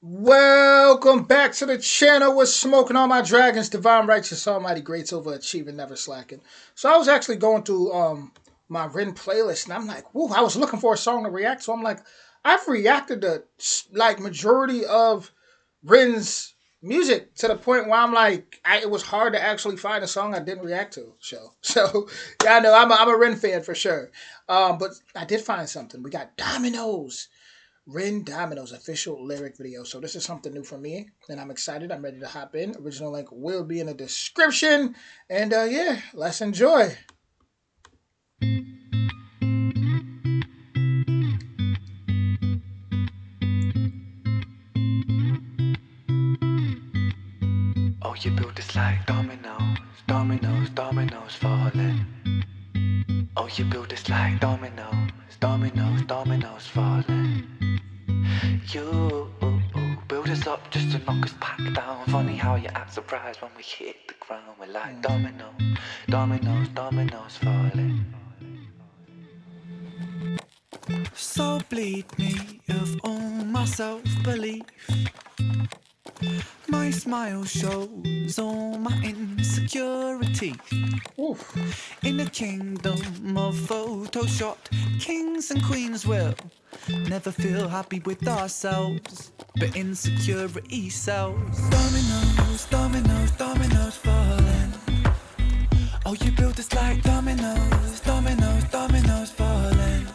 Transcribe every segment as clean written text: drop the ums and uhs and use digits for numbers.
Welcome back to the channel. We're smoking all my dragons, divine righteous, almighty greats, overachieving, never slacking. So I was actually going through my Rin playlist, and I'm like, woo! I was looking for a song to react. So I'm like, I've reacted to like majority of Rin's music to the point where I'm like, it was hard to actually find a song I didn't react to. So yeah, I know I'm a Rin fan for sure. But I did find something. We got Dominoes. Rin Domino's official lyric video. So this is something new for me, and I'm excited. I'm ready to hop in. Original link will be in the description, and yeah, let's enjoy. Oh, you built this like dominoes, dominoes, dominoes falling. Oh, you built this like dominoes, dominoes, dominoes falling. You build us up just to knock us back down. Funny how you act surprised when we hit the ground. We're like dominoes, dominoes, dominoes falling. So bleed me of all my self-belief. My smile shows all my insecurity. Oof. In a kingdom of Photoshop, kings and queens will never feel happy with ourselves, but insecurity sells. Dominoes, dominoes, dominoes falling. Oh, you built us like dominoes, dominoes, dominoes falling.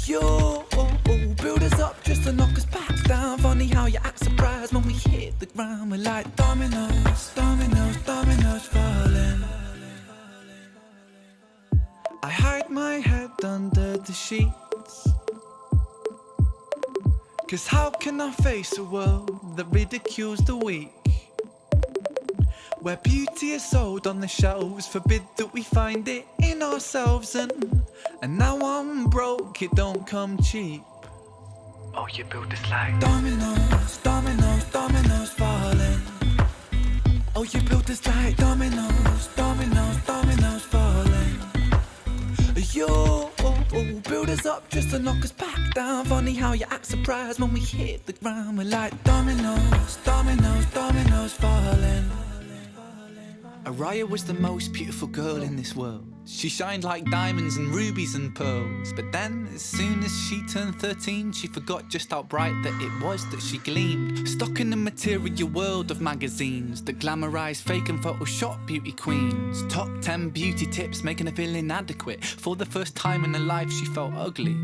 You build us up just to knock us back down. Funny how you act surprised when we hit the ground. We're like dominoes, dominoes, dominoes falling. I hide my head under the sheets, 'cause how can I face a world that ridicules the weak? Where beauty is sold on the shelves, forbid that we find it in ourselves. And now I'm broke, it don't come cheap. Oh, you built this like dominoes, dominoes, dominoes falling. Oh, you built this like dominoes, dominoes, dominoes falling. You build us up just to knock us back down. Funny how you act surprised when we hit the ground. We're like dominoes, dominoes, dominoes falling. Araya was the most beautiful girl in this world. She shined like diamonds and rubies and pearls. But then, as soon as she turned 13, she forgot just how bright that it was that she gleamed. Stuck in the material world of magazines that glamorize fake and Photoshop beauty queens. Top 10 beauty tips making her feel inadequate. For the first time in her life, she felt ugly.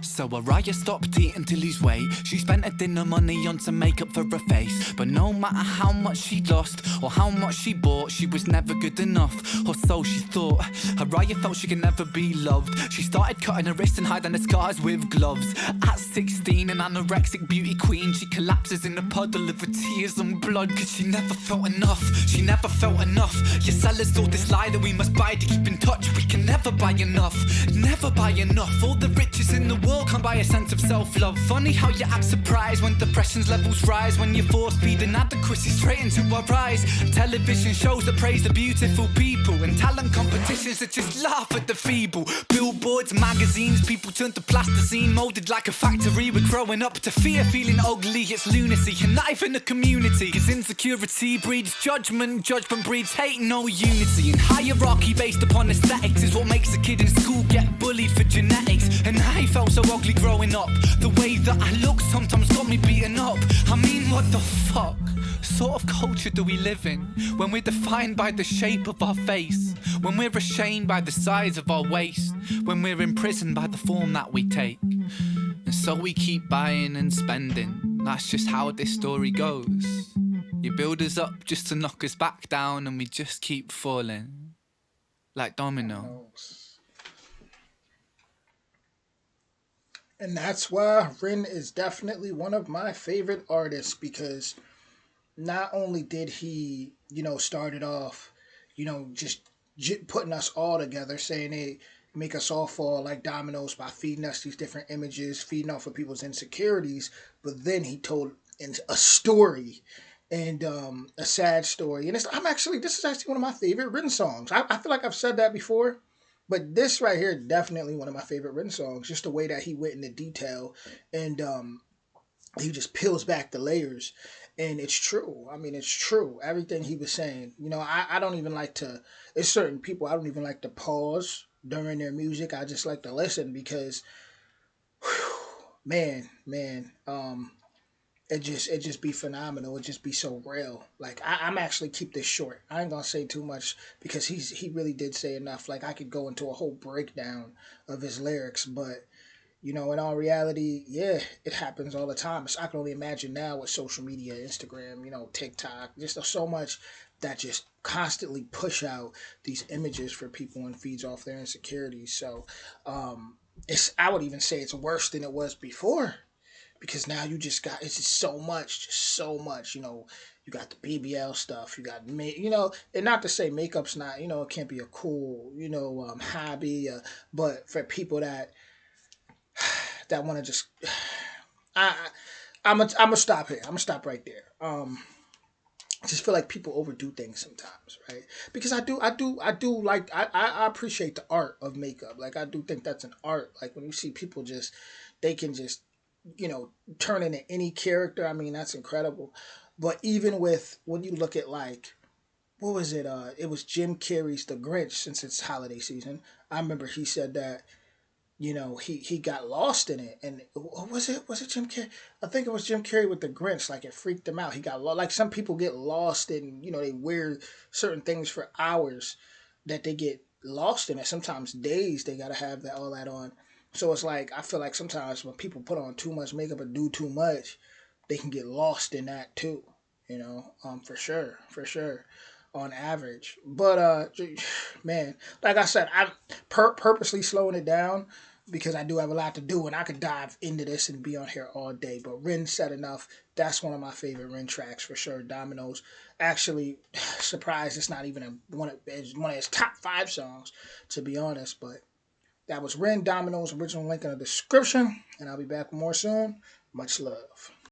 So Araya stopped eating to lose weight. She spent her dinner money on some makeup for her face. But no matter how much she lost or how much she bought, she was never good enough, or so she thought. Araya felt she could never be loved. She started cutting her wrists and hiding her scars with gloves. At 16, an anorexic beauty queen, she collapses in a puddle of her tears and blood. 'Cause she never felt enough, she never felt enough. Your sellers sold this lie that we must buy to keep in touch. We can never buy enough, never buy enough. All the riches in the world can't buy a sense of self-love. Funny how you act surprised when depression's levels rise, when you force feed inadequacy straight into our eyes. Television shows that praise the beautiful people, and talent competitions that just laugh at the feeble. Billboards, magazines, people turn to plasticine, molded like a factory. We're growing up to fear feeling ugly. It's lunacy, and not even a community. 'Cause insecurity breeds judgment, judgment breeds hate, no unity. And hierarchy based upon aesthetics is what makes a kid in school get bullied for genetics. And I felt so ugly growing up. The way that I look sometimes got me beaten up. I mean, what the fuck sort of culture do we live in, when we're defined by the shape of our face, when we're ashamed by the size of our waist, when we're imprisoned by the form that we take? And so we keep buying and spending. That's just how this story goes. You build us up just to knock us back down, and we just keep falling like dominoes. And that's why Rin is definitely one of my favorite artists, because not only did he, started off, just putting us all together, saying, hey, make us all fall like dominoes by feeding us these different images, feeding off of people's insecurities. But then he told a story, and a sad story. And this is actually one of my favorite written songs. I feel like I've said that before, but this right here, definitely one of my favorite written songs. Just the way that he went into detail, and he just peels back the layers, and it's true. I mean, it's true. Everything he was saying. I don't even like to. It's certain people I don't even like to pause during their music. I just like to listen because, man, it just be phenomenal. It just be so real. Like I'm actually keep this short. I ain't gonna say too much because he really did say enough. Like I could go into a whole breakdown of his lyrics, but in all reality, yeah, it happens all the time. I can only imagine now with social media, Instagram, TikTok, just so much that just constantly push out these images for people and feeds off their insecurities. So, it's I would even say it's worse than it was before because now you just got it's just so much. You got the BBL stuff, you got and not to say makeup's not it can't be a cool hobby, but for people that want to just I I'm gonna stop here. I'm gonna stop right there. I just feel like people overdo things sometimes, right? Because I do like I appreciate the art of makeup. Like I do think that's an art. Like when you see people just they can just you know turn into any character. I mean that's incredible. But even with when you look at like what was it? It was Jim Carrey's The Grinch since it's holiday season. I remember he said that he got lost in it. And was it Jim Carrey? I think it was Jim Carrey with the Grinch. Like it freaked him out. He got like some people get lost in they wear certain things for hours that they get lost in it. Sometimes days they gotta have that all that on. So it's like I feel like sometimes when people put on too much makeup or do too much, they can get lost in that too. For sure, for sure, on average. But man, like I said, I'm purposely slowing it down because I do have a lot to do and I could dive into this and be on here all day. But Ren said enough. That's one of my favorite Ren tracks for sure. Dominoes. Actually, surprised it's not even one of his top 5 songs, to be honest. But that was Ren Dominoes. Original link in the description. And I'll be back more soon. Much love.